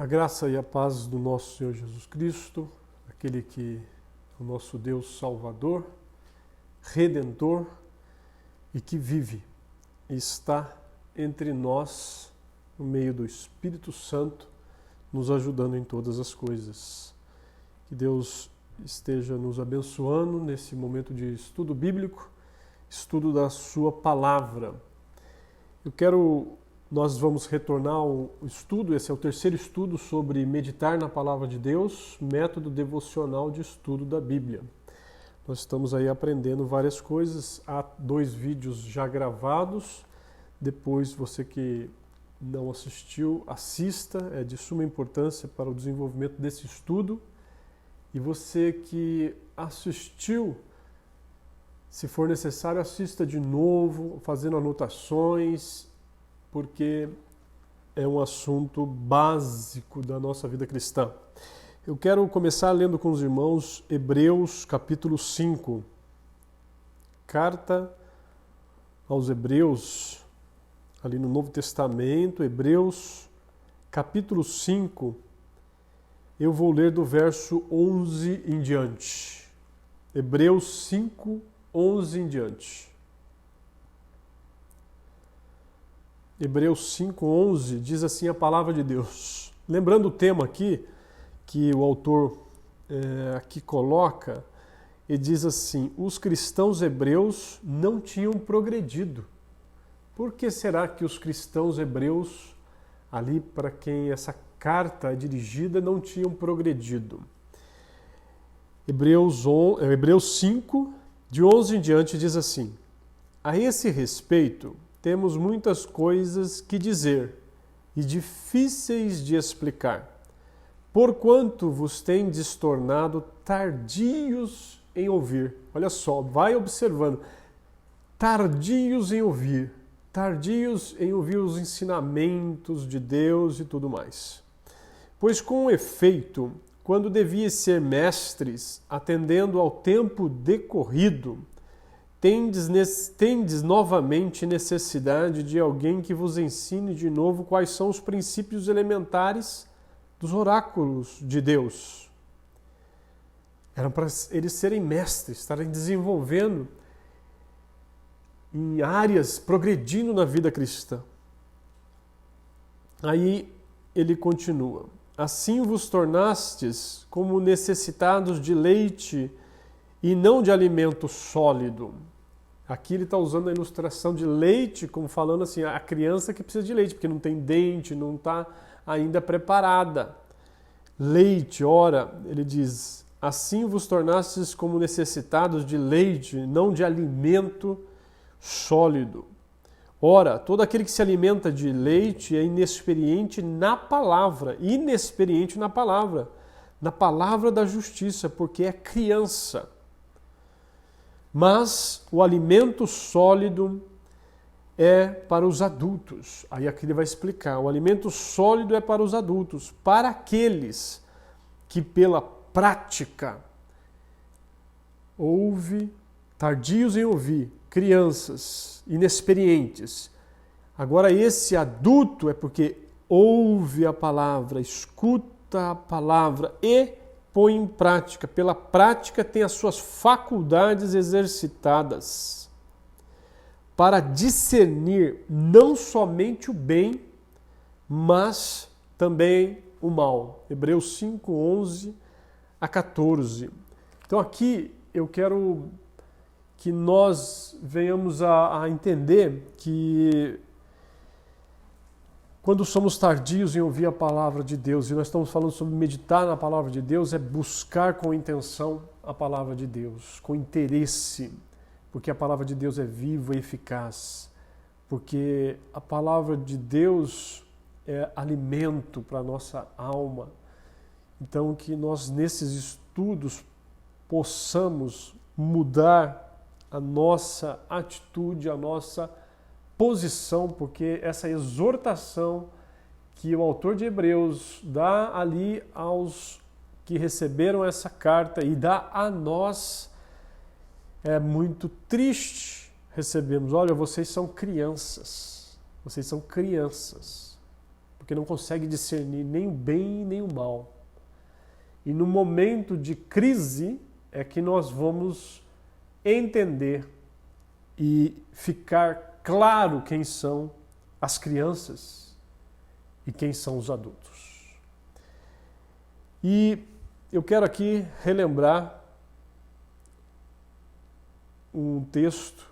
A graça e a paz do nosso Senhor Jesus Cristo, aquele que é o nosso Deus Salvador, Redentor e que vive e está entre nós, no meio do Espírito Santo, nos ajudando em todas as coisas. Que Deus esteja nos abençoando nesse momento de estudo bíblico, estudo da sua palavra. Nós vamos retornar ao estudo, esse é o terceiro estudo sobre meditar na palavra de Deus, método devocional de estudo da Bíblia. Nós estamos aí aprendendo várias coisas, há 2 vídeos já gravados, depois você que não assistiu, assista, é de suma importância para o desenvolvimento desse estudo. E você que assistiu, se for necessário, assista de novo, fazendo anotações, porque é um assunto básico da nossa vida cristã. Eu quero começar lendo com os irmãos Hebreus capítulo 5. Carta aos Hebreus, ali no Novo Testamento, Hebreus capítulo 5. Eu vou ler do verso 11 em diante. Hebreus 5, 11 em diante. Hebreus 5, 11 diz assim a palavra de Deus. Lembrando o tema aqui, que o autor aqui coloca, ele diz assim: os cristãos hebreus não tinham progredido. Por que será que os cristãos hebreus, ali para quem essa carta é dirigida, não tinham progredido? Hebreus 5, de 11 em diante, diz assim: a esse respeito, temos muitas coisas que dizer e difíceis de explicar, porquanto vos tendes tornado tardios em ouvir. Olha só, vai observando. Tardios em ouvir os ensinamentos de Deus e tudo mais. Pois com efeito, quando devias ser mestres, atendendo ao tempo decorrido, tendes novamente necessidade de alguém que vos ensine de novo quais são os princípios elementares dos oráculos de Deus. Eram para eles serem mestres, estarem desenvolvendo em áreas, progredindo na vida cristã. Aí ele continua: assim vos tornastes como necessitados de leite e não de alimento sólido. Aqui ele está usando a ilustração de leite, como falando assim, a criança que precisa de leite, porque não tem dente, não está ainda preparada. Leite, ora, ele diz, assim vos tornastes como necessitados de leite, não de alimento sólido. Ora, todo aquele que se alimenta de leite é inexperiente na palavra da justiça, porque é criança. Mas o alimento sólido é para os adultos. Aí aqui ele vai explicar. O alimento sólido é para os adultos, para aqueles que pela prática tardios em ouvir, crianças, inexperientes. Agora esse adulto é porque ouve a palavra, escuta a palavra e põe em prática. Pela prática tem as suas faculdades exercitadas para discernir não somente o bem, mas também o mal. Hebreus 5, 11 a 14. Então aqui eu quero que nós venhamos a entender que quando somos tardios em ouvir a palavra de Deus, e nós estamos falando sobre meditar na palavra de Deus, é buscar com intenção a palavra de Deus, com interesse, porque a palavra de Deus é viva e eficaz, porque a palavra de Deus é alimento para a nossa alma. Então, que nós nesses estudos possamos mudar a nossa atitude, a nossa posição, porque essa exortação que o autor de Hebreus dá ali aos que receberam essa carta e dá a nós, é muito triste recebemos. Olha, vocês são crianças, porque não consegue discernir nem o bem nem o mal. E no momento de crise é que nós vamos entender e ficar claro quem são as crianças e quem são os adultos. E eu quero aqui relembrar um texto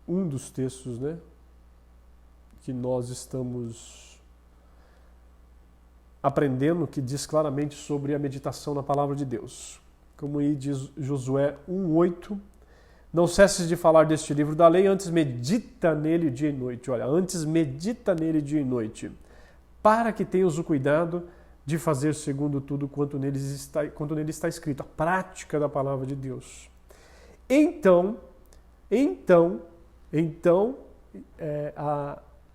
um dos textos, né, que nós estamos aprendendo, que diz claramente sobre a meditação na palavra de Deus. Como aí diz Josué 1:8, não cesses de falar deste livro da lei, antes medita nele dia e noite. Olha, antes medita nele dia e noite, para que tenhas o cuidado de fazer segundo tudo quanto nele está escrito, a prática da palavra de Deus. Então,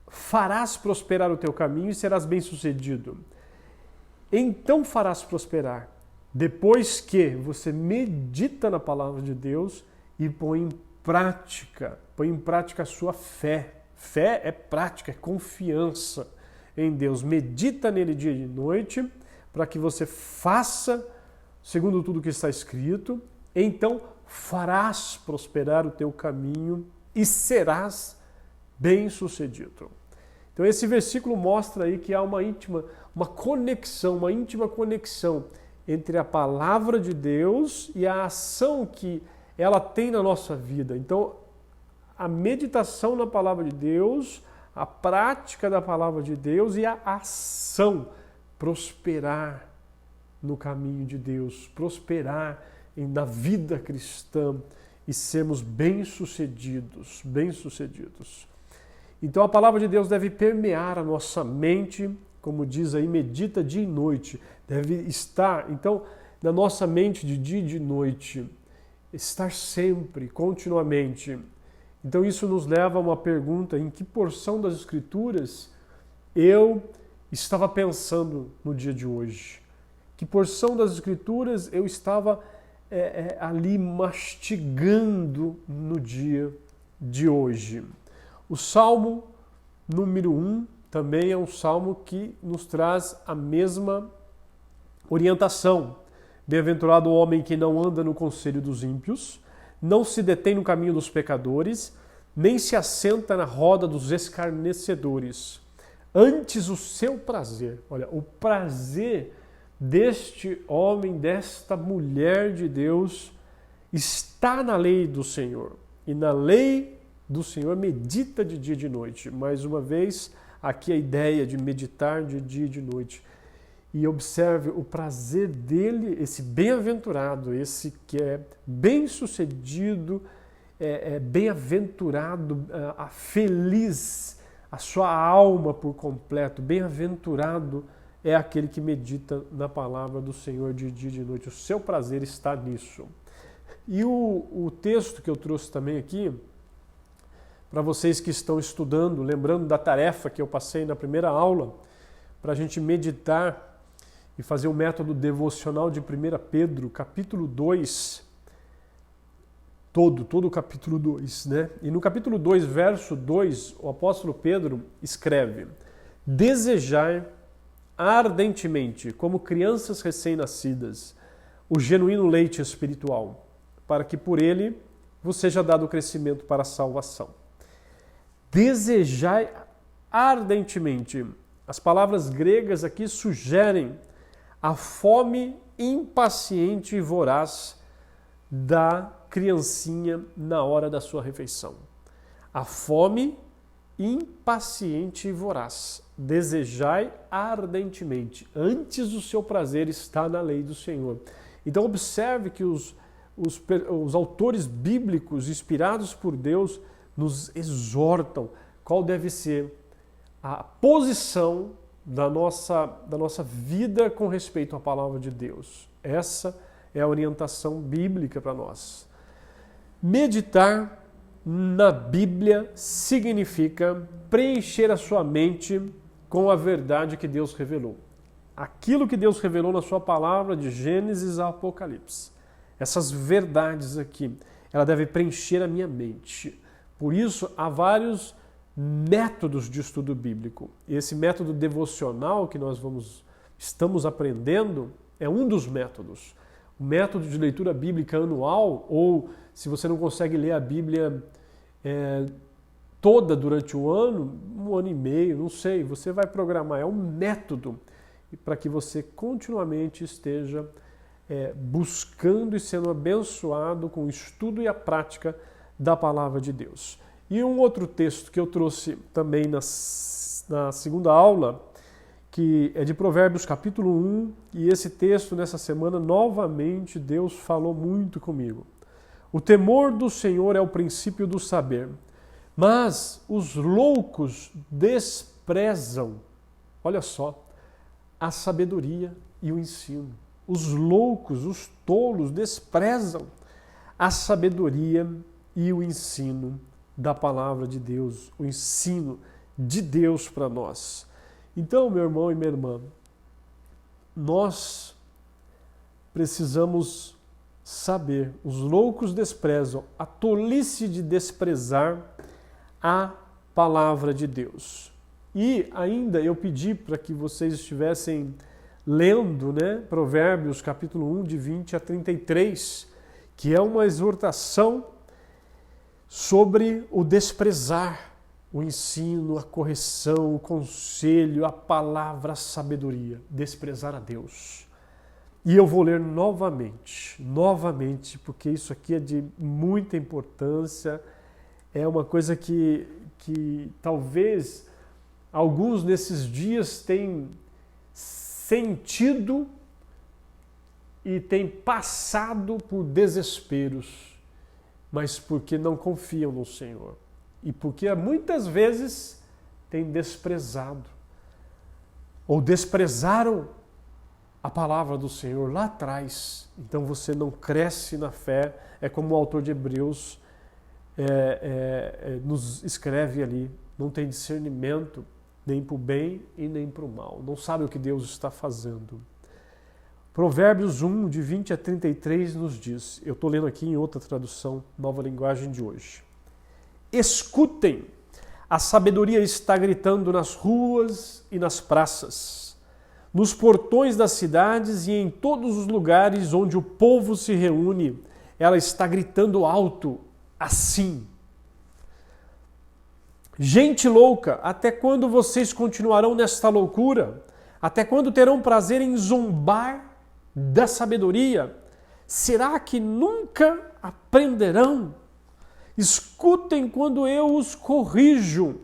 farás prosperar o teu caminho e serás bem-sucedido. Então farás prosperar, depois que você medita na palavra de Deus e põe em prática a sua fé. Fé é prática, é confiança em Deus. Medita nele dia e noite, para que você faça segundo tudo que está escrito, então farás prosperar o teu caminho e serás bem-sucedido. Então esse versículo mostra aí que há uma íntima conexão entre a palavra de Deus e a ação que ela tem na nossa vida. Então, a meditação na palavra de Deus, a prática da palavra de Deus e a ação, prosperar no caminho de Deus, prosperar na vida cristã e sermos bem-sucedidos. Então a palavra de Deus deve permear a nossa mente, como diz aí, medita dia e noite. Deve estar, então, na nossa mente de dia e de noite, estar sempre, continuamente. Então isso nos leva a uma pergunta: em que porção das Escrituras eu estava pensando no dia de hoje? Que porção das Escrituras eu estava ali mastigando no dia de hoje? O Salmo número 1 também é um salmo que nos traz a mesma orientação. Bem-aventurado o homem que não anda no conselho dos ímpios, não se detém no caminho dos pecadores, nem se assenta na roda dos escarnecedores. Antes o seu prazer, olha, o prazer deste homem, desta mulher de Deus, está na lei do Senhor. E na lei do Senhor medita de dia e de noite. Mais uma vez, aqui a ideia de meditar de dia e de noite. E observe o prazer dele, esse bem-aventurado, esse que é bem-sucedido, bem-aventurado, feliz, a sua alma por completo. Bem-aventurado é aquele que medita na palavra do Senhor de dia e de noite. O seu prazer está nisso. E o texto que eu trouxe também aqui, para vocês que estão estudando, lembrando da tarefa que eu passei na primeira aula, para a gente meditar e fazer o método devocional de 1 Pedro, capítulo 2, todo o capítulo 2, né? E no capítulo 2, verso 2, o apóstolo Pedro escreve: desejai ardentemente, como crianças recém-nascidas, o genuíno leite espiritual, para que por ele vos seja dado o crescimento para a salvação. Desejai ardentemente. As palavras gregas aqui sugerem a fome impaciente e voraz da criancinha na hora da sua refeição. A fome impaciente e voraz. Desejai ardentemente. Antes o seu prazer está na lei do Senhor. Então observe que os autores bíblicos inspirados por Deus nos exortam qual deve ser a posição da nossa vida com respeito à palavra de Deus. Essa é a orientação bíblica para nós. Meditar na Bíblia significa preencher a sua mente com a verdade que Deus revelou. Aquilo que Deus revelou na sua palavra de Gênesis a Apocalipse. Essas verdades aqui, ela deve preencher a minha mente. Por isso, há vários métodos de estudo bíblico. E esse método devocional que nós estamos aprendendo é um dos métodos. O método de leitura bíblica anual, ou se você não consegue ler a Bíblia toda durante o ano, um ano e meio, não sei, você vai programar. É um método para que você continuamente esteja buscando e sendo abençoado com o estudo e a prática da palavra de Deus. E um outro texto que eu trouxe também na segunda aula, que é de Provérbios capítulo 1, e esse texto nessa semana novamente Deus falou muito comigo. O temor do Senhor é o princípio do saber, mas os loucos desprezam, olha só, a sabedoria e o ensino. Os loucos, os tolos desprezam a sabedoria e o ensino da palavra de Deus, o ensino de Deus para nós. Então, meu irmão e minha irmã, nós precisamos saber, os loucos desprezam a tolice de desprezar a palavra de Deus. E ainda eu pedi para que vocês estivessem lendo, Provérbios capítulo 1, de 20 a 33, que é uma exortação sobre o desprezar o ensino, a correção, o conselho, a palavra, a sabedoria, desprezar a Deus. E eu vou ler novamente, porque isso aqui é de muita importância, é uma coisa que talvez alguns nesses dias têm sentido e têm passado por desesperos, mas porque não confiam no Senhor. E porque muitas vezes têm desprezado ou desprezaram a palavra do Senhor lá atrás. Então você não cresce na fé, é como o autor de Hebreus nos escreve ali, não tem discernimento nem para o bem e nem para o mal, não sabe o que Deus está fazendo. Provérbios 1, de 20 a 33 nos diz, eu estou lendo aqui em outra tradução, Nova Linguagem de hoje. Escutem, a sabedoria está gritando nas ruas e nas praças, nos portões das cidades e em todos os lugares onde o povo se reúne, ela está gritando alto, assim. Gente louca, até quando vocês continuarão nesta loucura? Até quando terão prazer em zombar da sabedoria? Será que nunca aprenderão? Escutem quando eu os corrijo.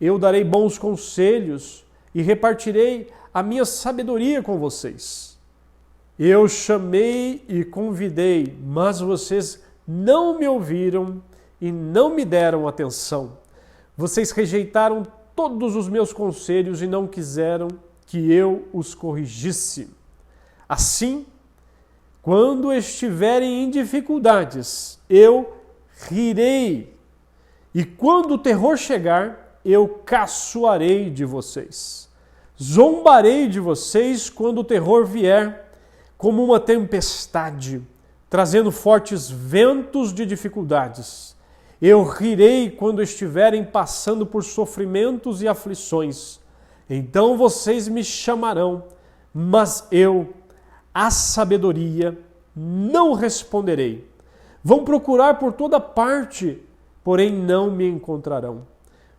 Eu darei bons conselhos e repartirei a minha sabedoria com vocês. Eu chamei e convidei, mas vocês não me ouviram e não me deram atenção. Vocês rejeitaram todos os meus conselhos e não quiseram que eu os corrigisse. Assim, quando estiverem em dificuldades, eu rirei. E quando o terror chegar, eu caçoarei de vocês. Zombarei de vocês quando o terror vier, como uma tempestade, trazendo fortes ventos de dificuldades. Eu rirei quando estiverem passando por sofrimentos e aflições. Então vocês me chamarão, mas eu, a sabedoria, não responderei. Vão procurar por toda parte, porém não me encontrarão.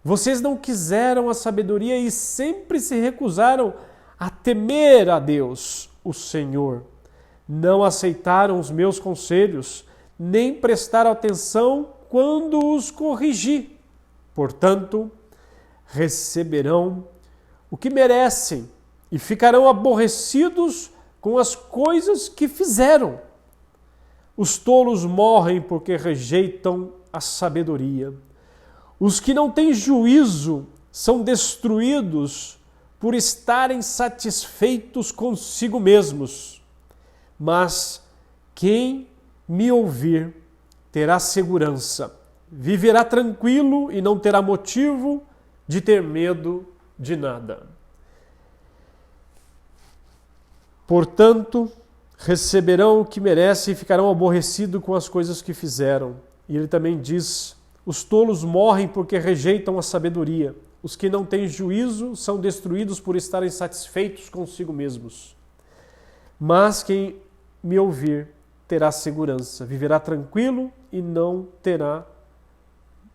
Vocês não quiseram a sabedoria e sempre se recusaram a temer a Deus, o Senhor. Não aceitaram os meus conselhos, nem prestaram atenção quando os corrigi. Portanto, receberão o que merecem e ficarão aborrecidos com as coisas que fizeram. Os tolos morrem porque rejeitam a sabedoria. Os que não têm juízo são destruídos por estarem satisfeitos consigo mesmos. Mas quem me ouvir terá segurança, viverá tranquilo e não terá motivo de ter medo de nada. Portanto, receberão o que merecem e ficarão aborrecidos com as coisas que fizeram. E ele também diz Os tolos morrem porque rejeitam a sabedoria. Os que não têm juízo são destruídos por estarem satisfeitos consigo mesmos. Mas quem me ouvir terá segurança, viverá tranquilo e não terá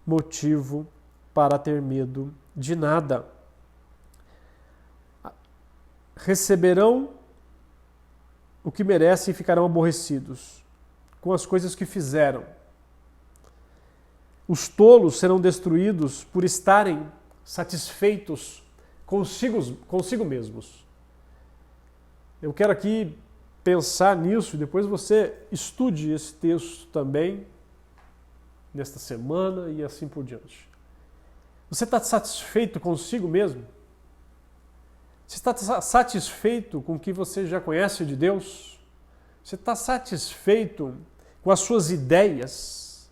motivo para ter medo de nada. Receberão o que merecem e ficarão aborrecidos com as coisas que fizeram. Os tolos serão destruídos por estarem satisfeitos consigo mesmos. Eu quero aqui pensar nisso e depois você estude esse texto também, nesta semana e assim por diante. Você está satisfeito consigo mesmo? Você está satisfeito com o que você já conhece de Deus? Você está satisfeito com as suas ideias?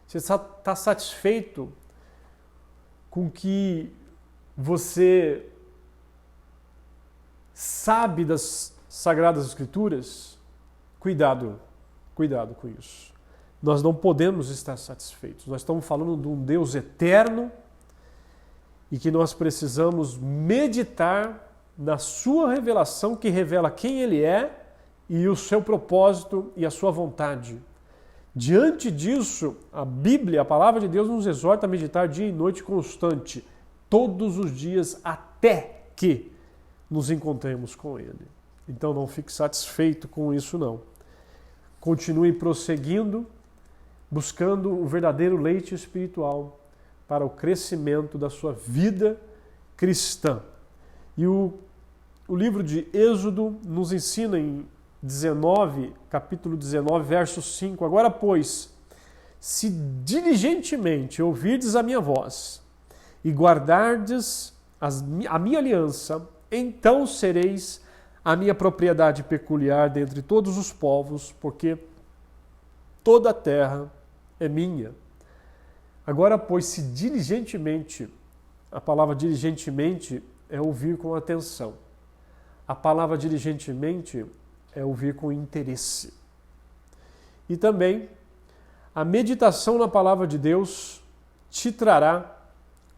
Você está satisfeito com o que você sabe das Sagradas Escrituras? Cuidado com isso. Nós não podemos estar satisfeitos. Nós estamos falando de um Deus eterno e que nós precisamos meditar na sua revelação, que revela quem Ele é e o seu propósito e a sua vontade. Diante disso, a Bíblia, a palavra de Deus, nos exorta a meditar dia e noite constante, todos os dias, até que nos encontremos com Ele. Então não fique satisfeito com isso não. Continue prosseguindo, buscando o verdadeiro leite espiritual para o crescimento da sua vida cristã. E o livro de Êxodo nos ensina em capítulo 19, verso 5. Agora, pois, se diligentemente ouvirdes a minha voz e guardardes a minha aliança, então sereis a minha propriedade peculiar dentre todos os povos, porque toda a terra é minha. Agora, pois, se diligentemente, a palavra diligentemente é ouvir com atenção. A palavra diligentemente é ouvir com interesse. E também, a meditação na palavra de Deus te trará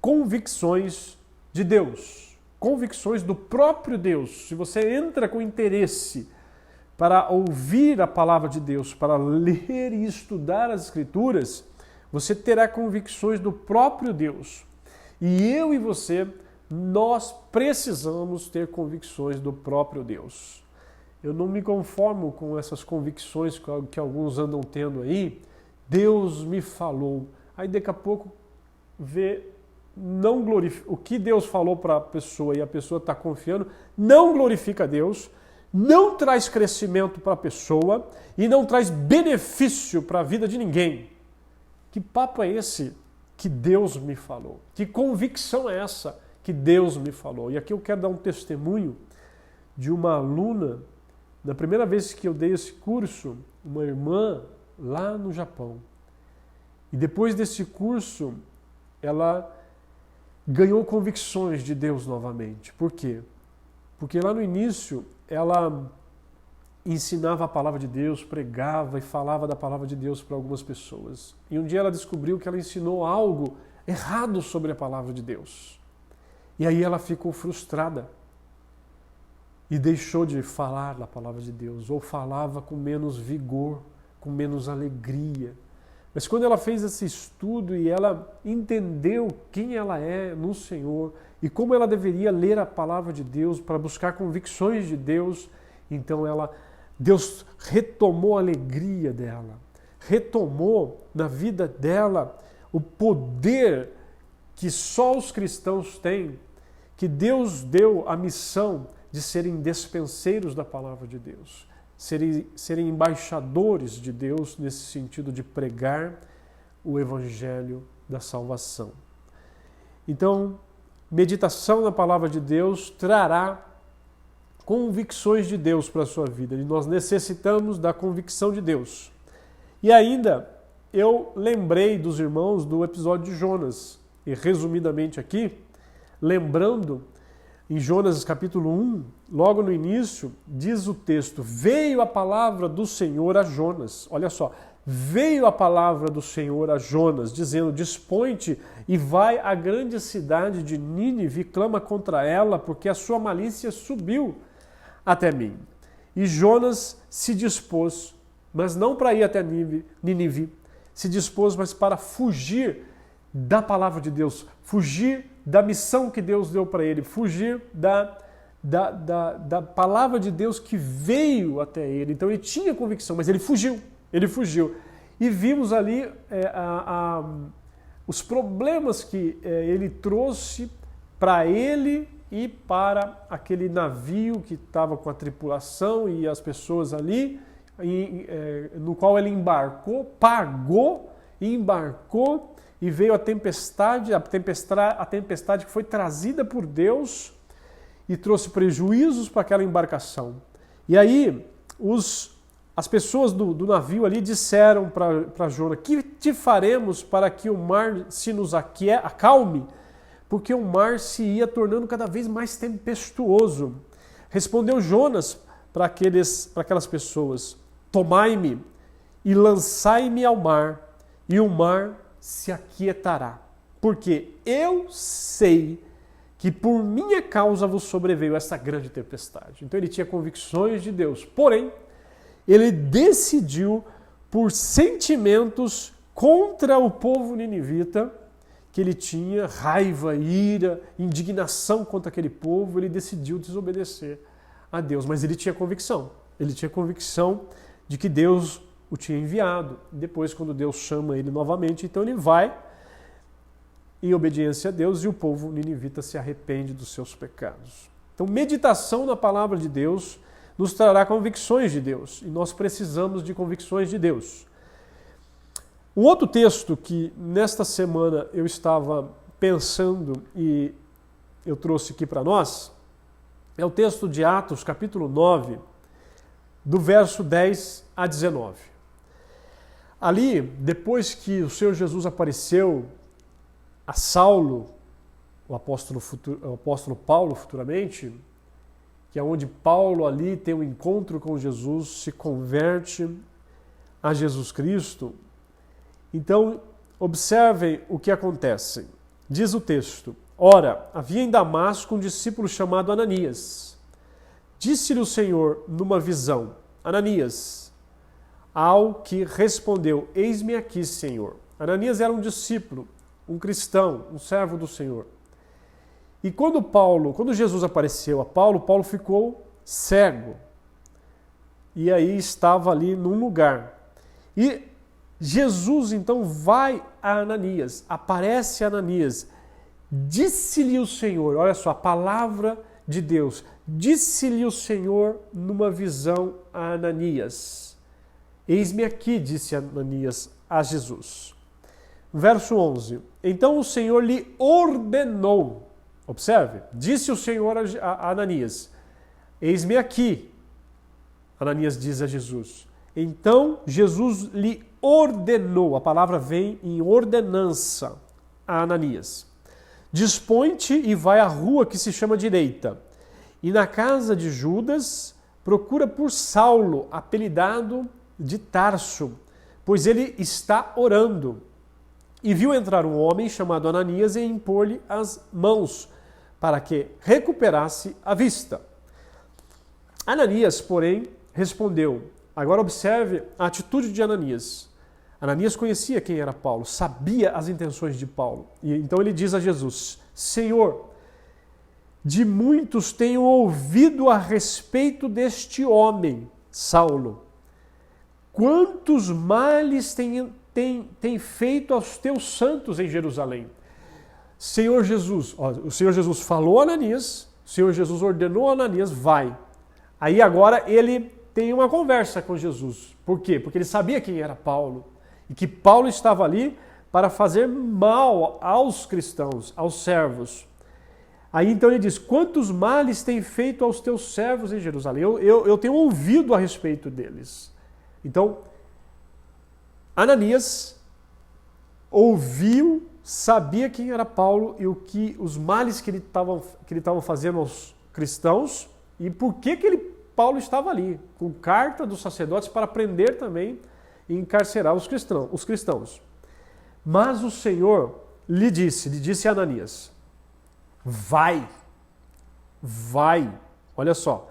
convicções de Deus, convicções do próprio Deus. Se você entra com interesse para ouvir a palavra de Deus, para ler e estudar as Escrituras, você terá convicções do próprio Deus. E eu e você, nós precisamos ter convicções do próprio Deus. Eu não me conformo com essas convicções que alguns andam tendo aí. Deus me falou. Aí daqui a pouco o que Deus falou para a pessoa e a pessoa está confiando, não glorifica a Deus, não traz crescimento para a pessoa e não traz benefício para a vida de ninguém. Que papo é esse que Deus me falou? Que convicção é essa que Deus me falou? E aqui eu quero dar um testemunho de uma aluna. Na primeira vez que eu dei esse curso, uma irmã lá no Japão. E depois desse curso, ela ganhou convicções de Deus novamente. Por quê? Porque lá no início, ela ensinava a palavra de Deus, pregava e falava da palavra de Deus para algumas pessoas. E um dia ela descobriu que ela ensinou algo errado sobre a palavra de Deus. E aí ela ficou frustrada e deixou de falar da palavra de Deus, ou falava com menos vigor, com menos alegria. Mas quando ela fez esse estudo e ela entendeu quem ela é no Senhor e como ela deveria ler a palavra de Deus para buscar convicções de Deus, então Deus retomou a alegria dela, retomou na vida dela o poder que só os cristãos têm, que Deus deu a missão de serem despenseiros da palavra de Deus, serem embaixadores de Deus nesse sentido de pregar o evangelho da salvação. Então, meditação na palavra de Deus trará convicções de Deus para a sua vida. E nós necessitamos da convicção de Deus. E ainda, eu lembrei dos irmãos do episódio de Jonas. E resumidamente aqui, lembrando Em Jonas capítulo 1, logo no início, diz o texto: veio a palavra do Senhor a Jonas. Olha só, veio a palavra do Senhor a Jonas, dizendo: dispõe-te e vai à grande cidade de Nínive e clama contra ela, porque a sua malícia subiu até mim. E Jonas se dispôs, mas não para ir até Nínive, se dispôs, mas para fugir da palavra de Deus, fugir da missão que Deus deu para ele, fugir da palavra de Deus que veio até ele. Então ele tinha convicção, mas ele fugiu. E vimos ali os problemas que ele trouxe para ele e para aquele navio que estava com a tripulação e as pessoas ali, no qual ele embarcou, pagou e embarcou, e veio a tempestade que foi trazida por Deus e trouxe prejuízos para aquela embarcação. E aí as pessoas do navio ali disseram para Jonas: que te faremos para que o mar se nos acalme? Porque o mar se ia tornando cada vez mais tempestuoso. Respondeu Jonas para aquelas pessoas: tomai-me e lançai-me ao mar, e o mar se aquietará, porque eu sei que por minha causa vos sobreveio essa grande tempestade. Então ele tinha convicções de Deus, porém ele decidiu, por sentimentos contra o povo ninivita, que ele tinha raiva, ira, indignação contra aquele povo, ele decidiu desobedecer a Deus. Mas ele tinha convicção de que Deus o tinha enviado. Depois, quando Deus chama ele novamente, então ele vai em obediência a Deus e o povo ninivita se arrepende dos seus pecados. Então, meditação na palavra de Deus nos trará convicções de Deus, e nós precisamos de convicções de Deus. Um outro texto que nesta semana eu estava pensando e eu trouxe aqui para nós é o texto de Atos, capítulo 9, do verso 10 a 19. Ali, depois que o Senhor Jesus apareceu a Saulo, o apóstolo Paulo futuramente, que é onde Paulo ali tem um encontro com Jesus, se converte a Jesus Cristo. Então, observem o que acontece. Diz o texto: ora, havia em Damasco um discípulo chamado Ananias. Disse-lhe o Senhor numa visão: Ananias. Ao que respondeu: eis-me aqui, Senhor. Ananias era um discípulo, um cristão, um servo do Senhor. E quando Jesus apareceu a Paulo, Paulo ficou cego. E aí estava ali num lugar. E Jesus então vai a Ananias, aparece a Ananias. Disse-lhe o Senhor, olha só, a palavra de Deus. Disse-lhe o Senhor numa visão a Ananias: eis-me aqui, disse Ananias a Jesus. Verso 11. Então o Senhor lhe ordenou. Observe, disse o Senhor a Ananias: eis-me aqui. Ananias diz a Jesus. Então Jesus lhe ordenou, a palavra vem em ordenança a Ananias: dispõe-te e vai à rua que se chama Direita, e na casa de Judas procura por Saulo, apelidado de Tarso, pois ele está orando. E viu entrar um homem chamado Ananias e impor-lhe as mãos, para que recuperasse a vista. Ananias, porém, respondeu. Agora observe a atitude de Ananias. Ananias conhecia quem era Paulo, sabia as intenções de Paulo. E então ele diz a Jesus: Senhor, de muitos tenho ouvido a respeito deste homem, Saulo. Quantos males tem feito aos teus santos em Jerusalém? Senhor Jesus, o Senhor Jesus falou a Ananias, o Senhor Jesus ordenou a Ananias: vai. Aí agora ele tem uma conversa com Jesus. Por quê? Porque ele sabia quem era Paulo e que Paulo estava ali para fazer mal aos cristãos, aos servos. Aí então ele diz: quantos males tem feito aos teus servos em Jerusalém? Eu tenho ouvido a respeito deles. Então, Ananias ouviu sabia quem era Paulo e os males que ele estava fazendo aos cristãos e por que Paulo estava ali, com carta dos sacerdotes para prender também e encarcerar os cristãos. Mas o Senhor lhe disse a Ananias, vai, olha só,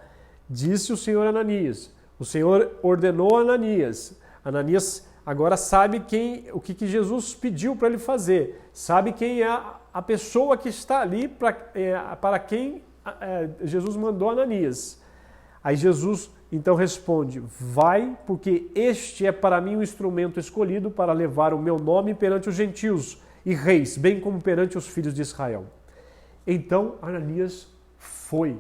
disse o Senhor a Ananias, o Senhor ordenou a Ananias, Ananias agora sabe o que Jesus pediu para ele fazer, sabe quem é a pessoa que está ali para quem Jesus mandou Ananias. Aí Jesus então responde, vai, porque este é para mim um instrumento escolhido para levar o meu nome perante os gentios e reis, bem como perante os filhos de Israel. Então Ananias foi.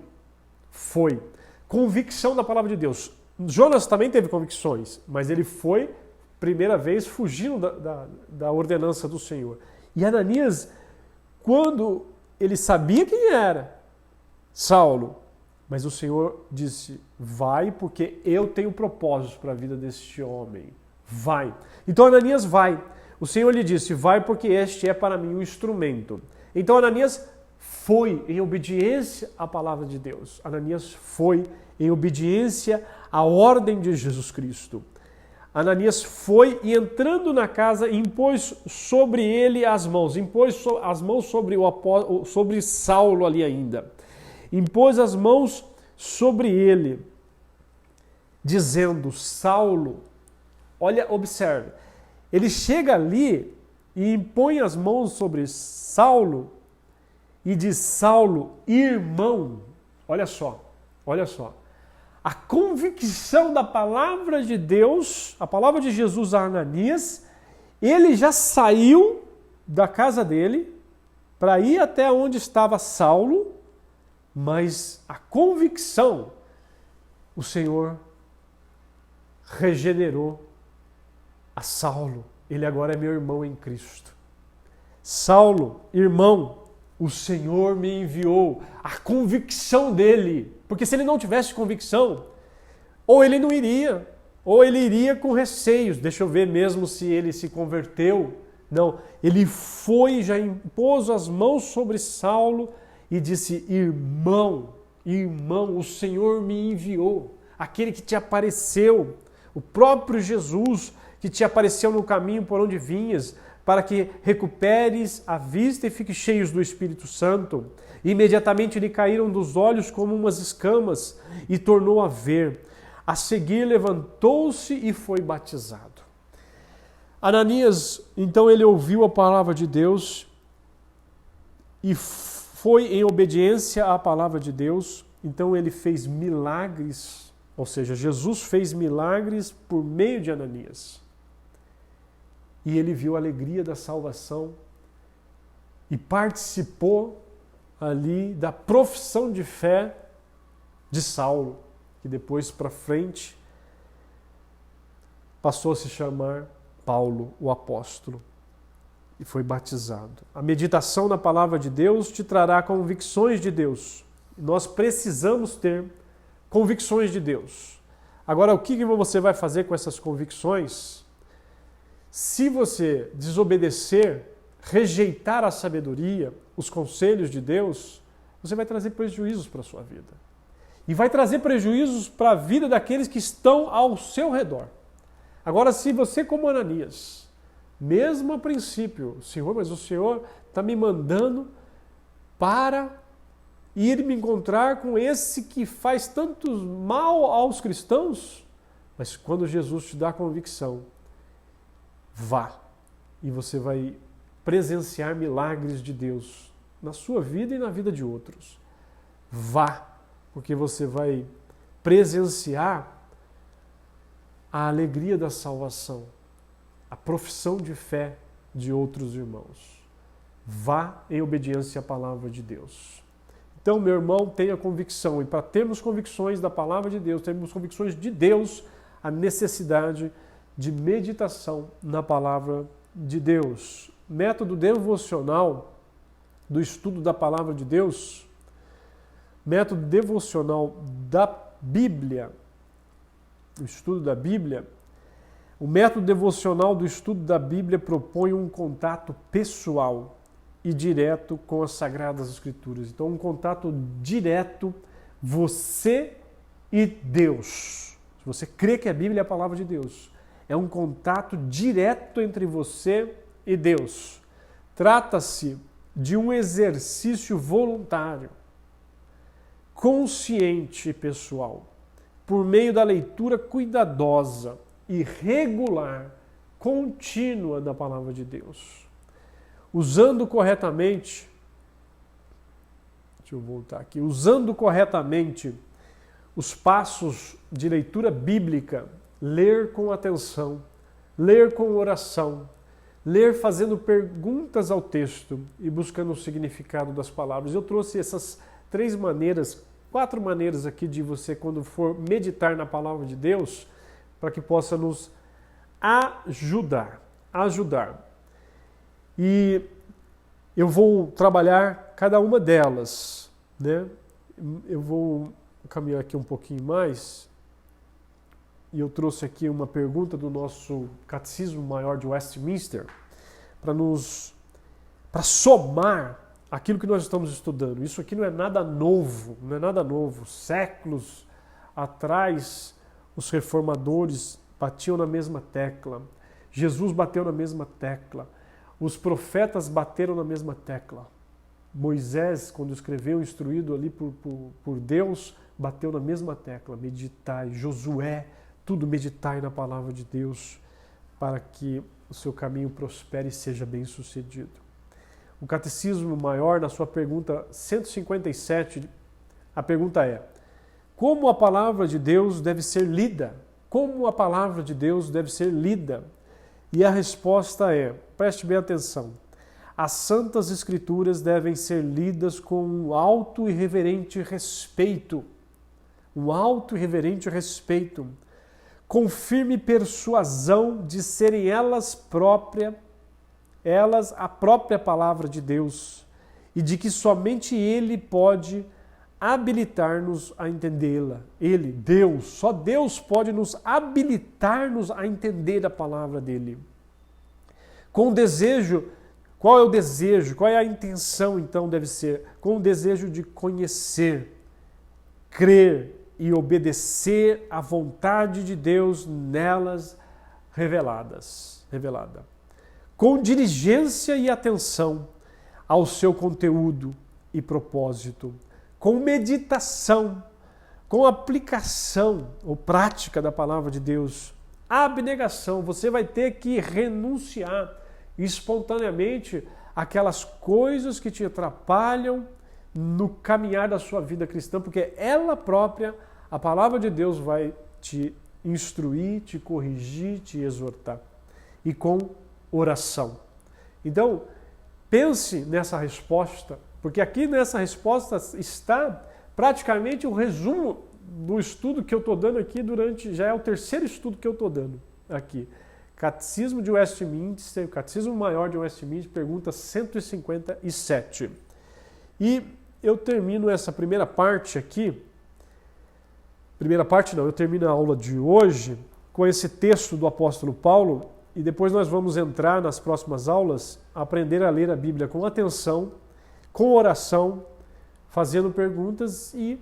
Convicção da palavra de Deus. Jonas também teve convicções, mas ele foi, primeira vez, fugindo da ordenança do Senhor. E Ananias, quando ele sabia quem era Saulo, mas o Senhor disse, vai, porque eu tenho propósitos para a vida deste homem. Vai. Então Ananias vai. O Senhor lhe disse, vai, porque este é para mim um instrumento. Então Ananias foi em obediência à palavra de Deus. Ananias foi em obediência à ordem de Jesus Cristo. Ananias foi e entrando na casa impôs sobre ele as mãos. Impôs as mãos sobre Saulo ali ainda. Impôs as mãos sobre ele, dizendo, Saulo, olha, observe, ele chega ali e impõe as mãos sobre Saulo e diz, Saulo, irmão, olha só, a convicção da palavra de Deus, a palavra de Jesus a Ananias, ele já saiu da casa dele para ir até onde estava Saulo, mas a convicção, o Senhor regenerou a Saulo. Ele agora é meu irmão em Cristo. Saulo, irmão, o Senhor me enviou. A convicção dele. Porque se ele não tivesse convicção, ou ele não iria, ou ele iria com receios. Deixa eu ver mesmo se ele se converteu. Não, ele foi e já impôs as mãos sobre Saulo e disse, irmão, o Senhor me enviou, aquele que te apareceu, o próprio Jesus que te apareceu no caminho por onde vinhas, para que recuperes a vista e fiques cheios do Espírito Santo. Imediatamente lhe caíram dos olhos como umas escamas e tornou a ver. A seguir levantou-se e foi batizado. Ananias, então ele ouviu a palavra de Deus e foi em obediência à palavra de Deus, então ele fez milagres, ou seja, Jesus fez milagres por meio de Ananias. E ele viu a alegria da salvação e participou ali da profissão de fé de Saulo, que depois para frente passou a se chamar Paulo, o apóstolo. E foi batizado. A meditação na palavra de Deus te trará convicções de Deus. Nós precisamos ter convicções de Deus. Agora, o que você vai fazer com essas convicções? Se você desobedecer, rejeitar a sabedoria, os conselhos de Deus, você vai trazer prejuízos para a sua vida. E vai trazer prejuízos para a vida daqueles que estão ao seu redor. Agora, se você, como Ananias, mesmo a princípio, Senhor, mas o Senhor está me mandando para ir me encontrar com esse que faz tanto mal aos cristãos, mas quando Jesus te dá a convicção, vá e você vai presenciar milagres de Deus na sua vida e na vida de outros. Vá, porque você vai presenciar a alegria da salvação, a profissão de fé de outros irmãos. Vá em obediência à palavra de Deus. Então, meu irmão, tenha convicção. E para termos convicções da palavra de Deus, termos convicções de Deus, a necessidade de meditação na palavra de Deus. Método devocional do estudo da palavra de Deus, método devocional da Bíblia, o estudo da Bíblia. O método devocional do estudo da Bíblia propõe um contato pessoal e direto com as Sagradas Escrituras. Então, um contato direto, você e Deus. Se você crê que a Bíblia é a palavra de Deus, é um contato direto entre você e Deus. Trata-se de um exercício voluntário, consciente e pessoal, por meio da leitura cuidadosa e regular, contínua da palavra de Deus. Usando corretamente os passos de leitura bíblica, ler com atenção, ler com oração, ler fazendo perguntas ao texto e buscando o significado das palavras. Eu trouxe essas 4 maneiras aqui de você, quando for meditar na palavra de Deus, para que possa nos ajudar. E eu vou trabalhar cada uma delas, né? Eu vou caminhar aqui um pouquinho mais. E eu trouxe aqui uma pergunta do nosso Catecismo Maior de Westminster para somar aquilo que nós estamos estudando. Isso aqui não é nada novo. Séculos atrás, os reformadores batiam na mesma tecla. Jesus bateu na mesma tecla. Os profetas bateram na mesma tecla. Moisés, quando escreveu, instruído ali por Deus, bateu na mesma tecla. Meditai. Josué, tudo meditai na palavra de Deus para que o seu caminho prospere e seja bem sucedido. O Catecismo Maior, na sua pergunta 157, a pergunta é: como a palavra de Deus deve ser lida? Como a palavra de Deus deve ser lida? E a resposta é, preste bem atenção, as Santas Escrituras devem ser lidas com um alto e reverente respeito. Com firme persuasão de serem elas a própria palavra de Deus, e de que somente Ele pode habilitar-nos a entendê-la. Ele, Deus, só Deus pode nos habilitar-nos a entender a palavra dele. Com o desejo, qual é o desejo? Qual é a intenção, então, deve ser? Com o desejo de conhecer, crer e obedecer à vontade de Deus nelas revelada. Com diligência e atenção ao seu conteúdo e propósito, com meditação, com aplicação ou prática da palavra de Deus, abnegação. Você vai ter que renunciar espontaneamente aquelas coisas que te atrapalham no caminhar da sua vida cristã, porque ela própria, a palavra de Deus, vai te instruir, te corrigir, te exortar. E com oração. Então, pense nessa resposta, porque aqui nessa resposta está praticamente o resumo do estudo que eu estou dando aqui já é o 3º estudo que eu estou dando aqui. Catecismo de Westminster, Catecismo Maior de Westminster, pergunta 157. E eu termino essa primeira parte aqui, eu termino a aula de hoje com esse texto do apóstolo Paulo, e depois nós vamos entrar nas próximas aulas a aprender a ler a Bíblia com atenção, com oração, fazendo perguntas e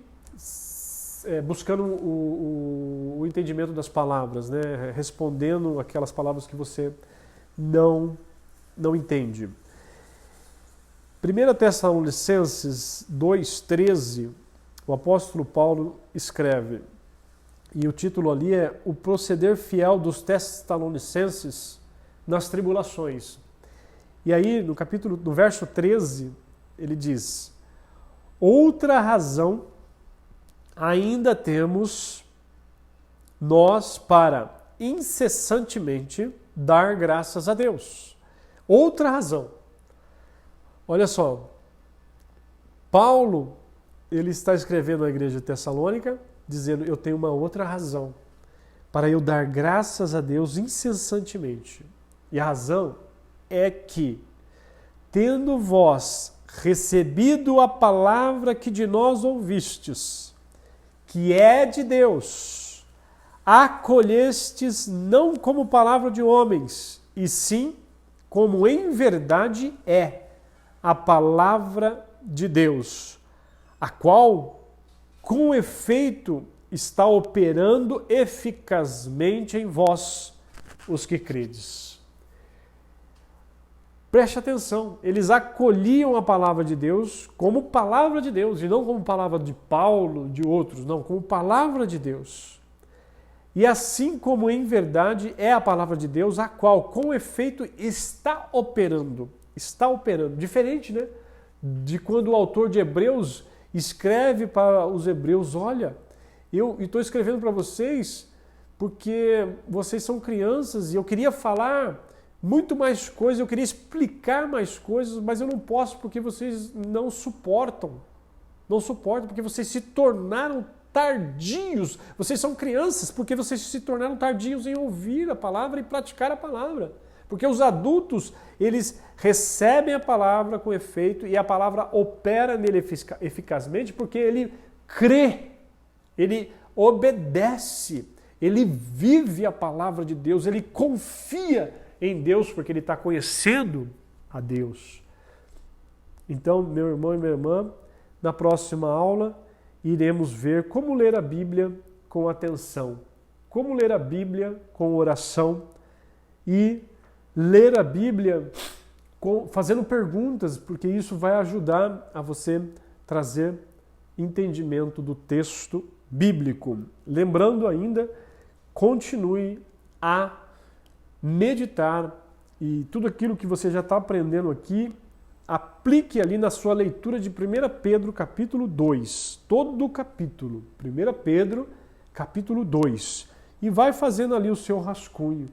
buscando o entendimento das palavras, né? Respondendo aquelas palavras que você não entende. 1 Tessalonicenses 2,13, o apóstolo Paulo escreve, e o título ali é O proceder fiel dos Tessalonicenses nas tribulações. E aí, no verso 13, ele diz: outra razão ainda temos nós para incessantemente dar graças a Deus. Outra razão. Olha só, Paulo, ele está escrevendo à igreja de Tessalônica, dizendo, eu tenho uma outra razão para eu dar graças a Deus incessantemente. E a razão é que, tendo vós recebido a palavra que de nós ouvistes, que é de Deus, acolhestes não como palavra de homens, e sim como em verdade é a palavra de Deus, a qual, com efeito, está operando eficazmente em vós, os que credes. Preste atenção, eles acolhiam a palavra de Deus como palavra de Deus, e não como palavra de Paulo, de outros, não, como palavra de Deus. E assim como em verdade é a palavra de Deus, a qual, com efeito, está operando. Está operando. Diferente, né? De quando o autor de Hebreus escreve para os hebreus, olha, eu estou escrevendo para vocês porque vocês são crianças e eu queria falar muito mais coisas, eu queria explicar mais coisas, mas eu não posso porque vocês não suportam. Não suportam porque vocês se tornaram tardios. Vocês são crianças porque vocês se tornaram tardios em ouvir a palavra e praticar a palavra. Porque os adultos, eles recebem a palavra com efeito e a palavra opera nele eficazmente porque ele crê, ele obedece, ele vive a palavra de Deus, ele confia em Deus porque ele está conhecendo a Deus. Então, meu irmão e minha irmã, na próxima aula iremos ver como ler a Bíblia com atenção, como ler a Bíblia com oração e ler a Bíblia fazendo perguntas, porque isso vai ajudar a você trazer entendimento do texto bíblico. Lembrando ainda, continue a meditar e tudo aquilo que você já está aprendendo aqui, aplique ali na sua leitura de 1 Pedro capítulo 2, todo o capítulo, 1 Pedro capítulo 2, e vai fazendo ali o seu rascunho.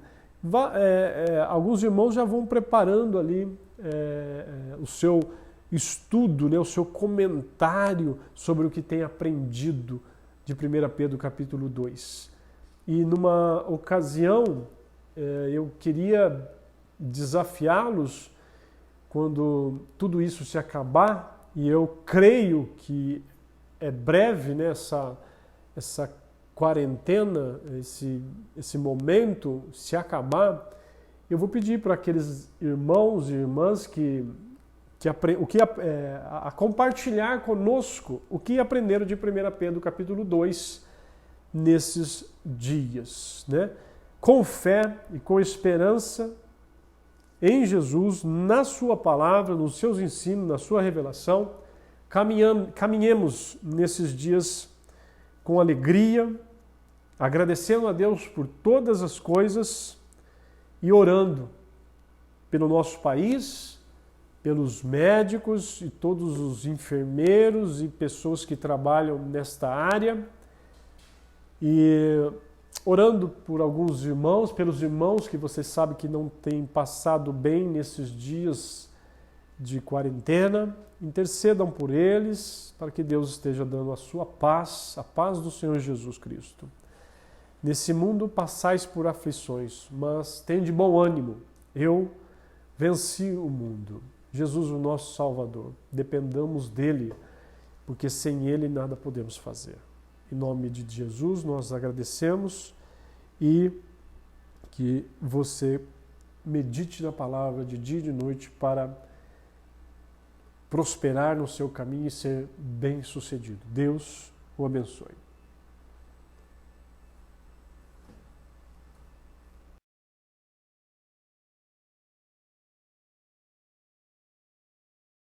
Alguns irmãos já vão preparando ali o seu estudo, né, o seu comentário sobre o que tem aprendido de 1 Pedro capítulo 2. E numa ocasião eu queria desafiá-los quando tudo isso se acabar, e eu creio que é breve, né, essa quarentena, esse momento se acabar, eu vou pedir para aqueles irmãos e irmãs a compartilhar conosco o que aprenderam de 1 Pedro capítulo 2 nesses dias, né? Com fé e com esperança em Jesus, na sua palavra, nos seus ensinos, na sua revelação, caminhemos nesses dias com alegria, agradecendo a Deus por todas as coisas e orando pelo nosso país, pelos médicos e todos os enfermeiros e pessoas que trabalham nesta área, e orando por alguns irmãos, pelos irmãos que você sabe que não têm passado bem nesses dias de quarentena. Intercedam por eles, para que Deus esteja dando a sua paz, a paz do Senhor Jesus Cristo. Nesse mundo passais por aflições, mas tende bom ânimo. Eu venci o mundo. Jesus, o nosso Salvador. Dependamos dele, porque sem ele nada podemos fazer. Em nome de Jesus, nós agradecemos e que você medite na palavra de dia e de noite para prosperar no seu caminho e ser bem-sucedido. Deus o abençoe.